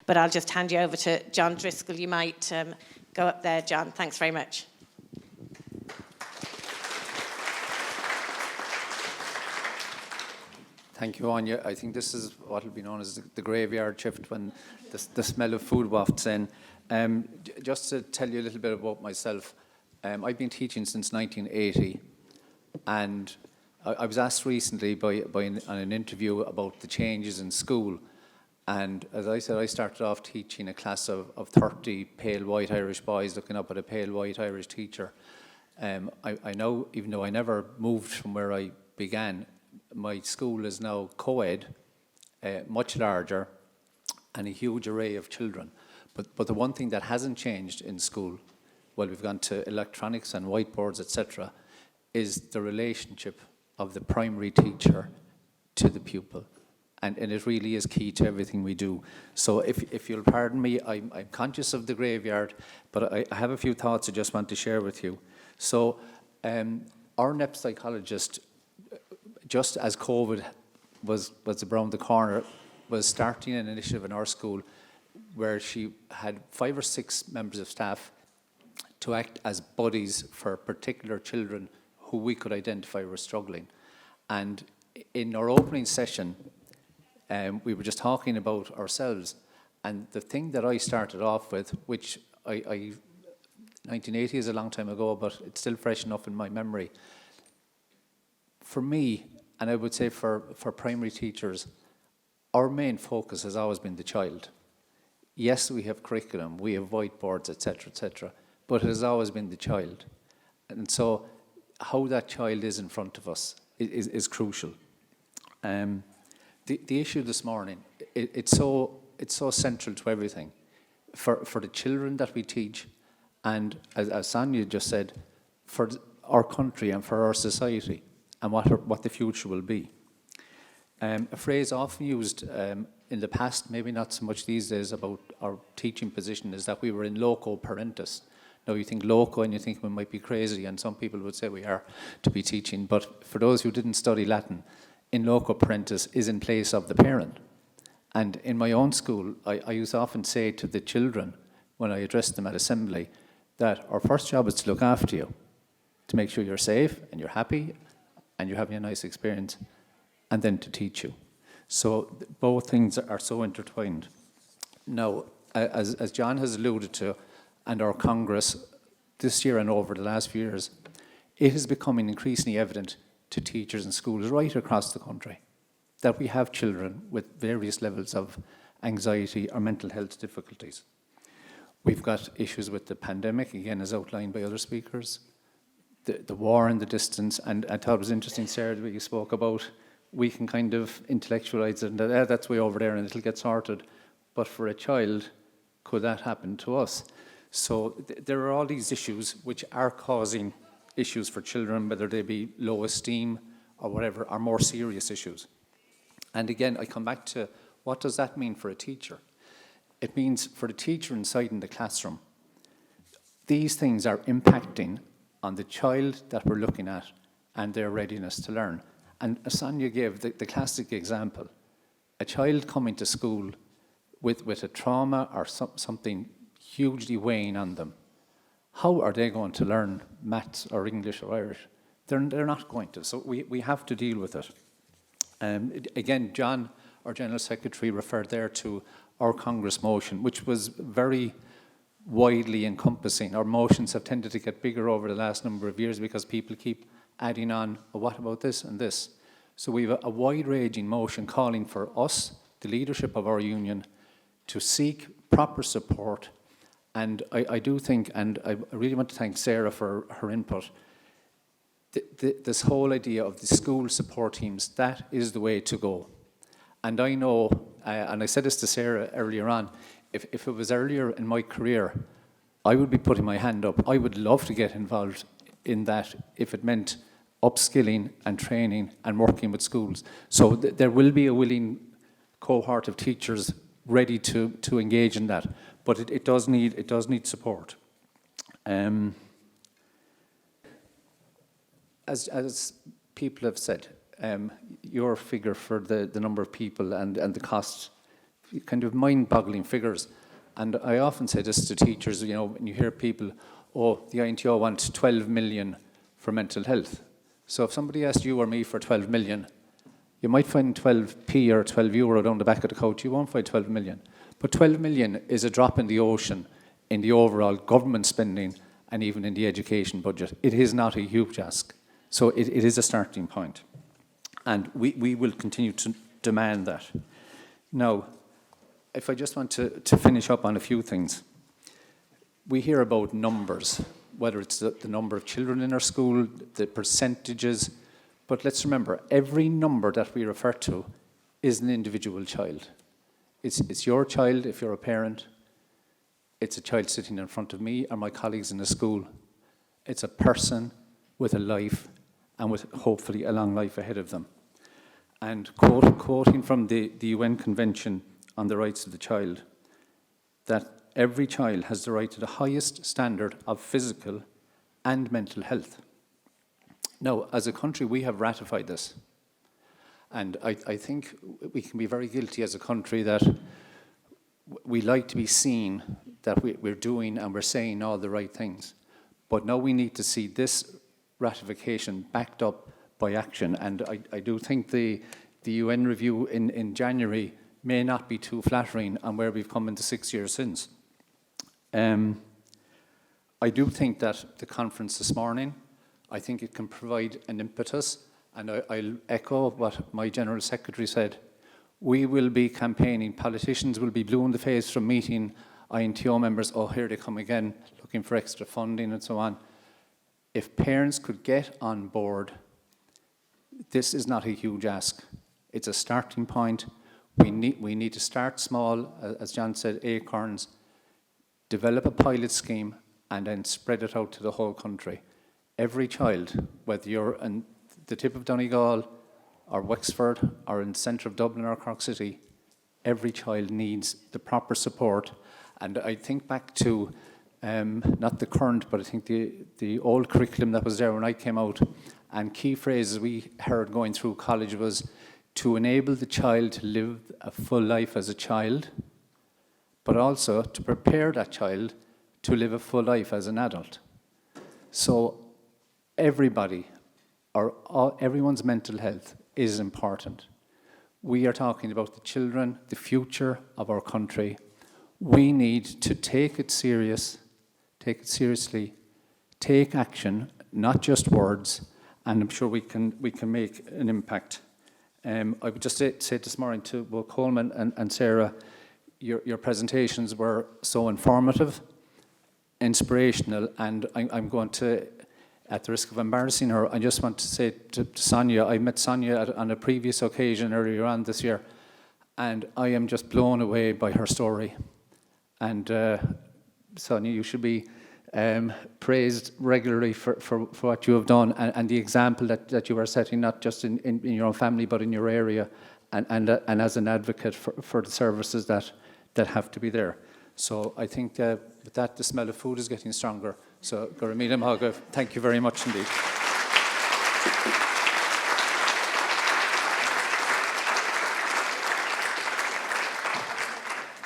But I'll just hand you over to John Driscoll. You might go up there, John. Thanks very much. Thank you, Anya. I think this is what will be known as the graveyard shift, when the smell of food wafts in. Just to tell you a little bit about myself, I've been teaching since 1980, and I was asked recently on an interview about the changes in school. And as I said, I started off teaching a class of 30 pale white Irish boys looking up at a pale white Irish teacher. I know, even though I never moved from where I began, my school is now co-ed, much larger, and a huge array of children. But the one thing that hasn't changed in school, well, we've gone to electronics and whiteboards, etc., is the relationship of the primary teacher to the pupil. And it really is key to everything we do. So if you'll pardon me, I'm conscious of the graveyard, but I have a few thoughts I just want to share with you. So our NEP psychologist, just as COVID was around the corner, was starting an initiative in our school where she had 5 or 6 members of staff to act as buddies for particular children who we could identify were struggling. And in our opening session, we were just talking about ourselves, and the thing that I started off with, which 1980 is a long time ago, but it's still fresh enough in my memory. For me, and I would say for primary teachers, our main focus has always been the child. Yes, we have curriculum, we have whiteboards, etc., but it has always been the child. And so how that child is in front of us is crucial. The issue this morning, it's so central to everything. For the children that we teach, and as Sonia just said, for our country and for our society, and what the future will be. A phrase often used in the past, maybe not so much these days, about our teaching position is that we were in loco parentis. Now you think loco and you think we might be crazy, and some people would say we are to be teaching, but for those who didn't study Latin, in loco parentis is in place of the parent. And in my own school, I used to often say to the children when I addressed them at assembly that our first job is to look after you, to make sure you're safe and you're happy and you're having a nice experience, and then to teach you. So both things are so intertwined. Now, as John has alluded to, and our Congress this year and over the last few years, it is becoming increasingly evident to teachers in schools right across the country that we have children with various levels of anxiety or mental health difficulties. We've got issues with the pandemic, again, as outlined by other speakers, the war in the distance, and I thought it was interesting, Sarah, that you spoke about, we can kind of intellectualize it, and that's way over there and it'll get sorted. But for a child, could that happen to us? So there are all these issues which are causing issues for children, whether they be low esteem or whatever, are more serious issues. And again, I come back to, what does that mean for a teacher? It means for the teacher inside in the classroom, these things are impacting on the child that we're looking at and their readiness to learn. And Sonia gave the classic example, a child coming to school with a trauma or something hugely weighing on them. How are they going to learn maths or English or Irish? They're not going to, so we have to deal with it. Again, John, our General Secretary, referred there to our Congress motion, which was very widely encompassing. Our motions have tended to get bigger over the last number of years because people keep adding on, oh, what about this and this? So we have a wide-ranging motion calling for us, the leadership of our union, to seek proper support. And I do think, and I really want to thank Sarah for her input, this whole idea of the school support teams, that is the way to go. And I know, and I said this to Sarah earlier on, if it was earlier in my career, I would be putting my hand up. I would love to get involved in that if it meant upskilling and training and working with schools. So there will be a willing cohort of teachers ready to engage in that, but it does need support. As people have said, your figure for the number of people and the cost kind of mind-boggling figures. And I often say this to teachers, you know, when you hear people, oh, the INTO wants 12 million for mental health. So if somebody asked you or me for 12 million, you might find 12p or 12 euro down the back of the couch. You won't find 12 million. But 12 million is a drop in the ocean in the overall government spending and even in the education budget. It is not a huge ask. So it is a starting point. And we will continue to demand that. Now, if I just want to finish up on a few things. We hear about numbers, whether it's the number of children in our school, the percentages, but let's remember, every number that we refer to is an individual child. It's your child if you're a parent. It's a child sitting in front of me or my colleagues in the school. It's a person with a life and with hopefully a long life ahead of them. And quoting from the UN Convention on the Rights of the Child, that every child has the right to the highest standard of physical and mental health. Now, as a country, we have ratified this. And I think we can be very guilty as a country that we like to be seen that we're doing and we're saying all the right things. But now we need to see this ratification backed up by action. And I do think the UN review in January may not be too flattering on where we've come in the 6 years since. I do think that the conference this morning, I think it can provide an impetus, and I'll echo what my General Secretary said. We will be campaigning, politicians will be blue in the face from meeting INTO members, oh, here they come again, looking for extra funding and so on. If parents could get on board, this is not a huge ask. It's a starting point. We need to start small, as John said, acorns, develop a pilot scheme, and then spread it out to the whole country. Every child, whether you're in the tip of Donegal or Wexford or in the centre of Dublin or Cork City, every child needs the proper support. And I think back to, not the current, but I think the old curriculum that was there when I came out, and key phrases we heard going through college was to enable the child to live a full life as a child, but also to prepare that child to live a full life as an adult. So everybody, everyone's mental health is important. We are talking about the children, the future of our country. We need to take it seriously, take action, not just words, and I'm sure we can make an impact. I would just say this morning to both Coleman and Sarah, your presentations were so informative, inspirational, and I'm going to, at the risk of embarrassing her, I just want to say to Sonia, I met Sonia on a previous occasion earlier on this year, and I am just blown away by her story. And Sonia, you should be praised regularly for what you have done and the example that you are setting, not just in your own family, but in your area, and as an advocate for the services that have to be there. So I think with that, the smell of food is getting stronger. So, Goramida Mahaga, thank you very much indeed.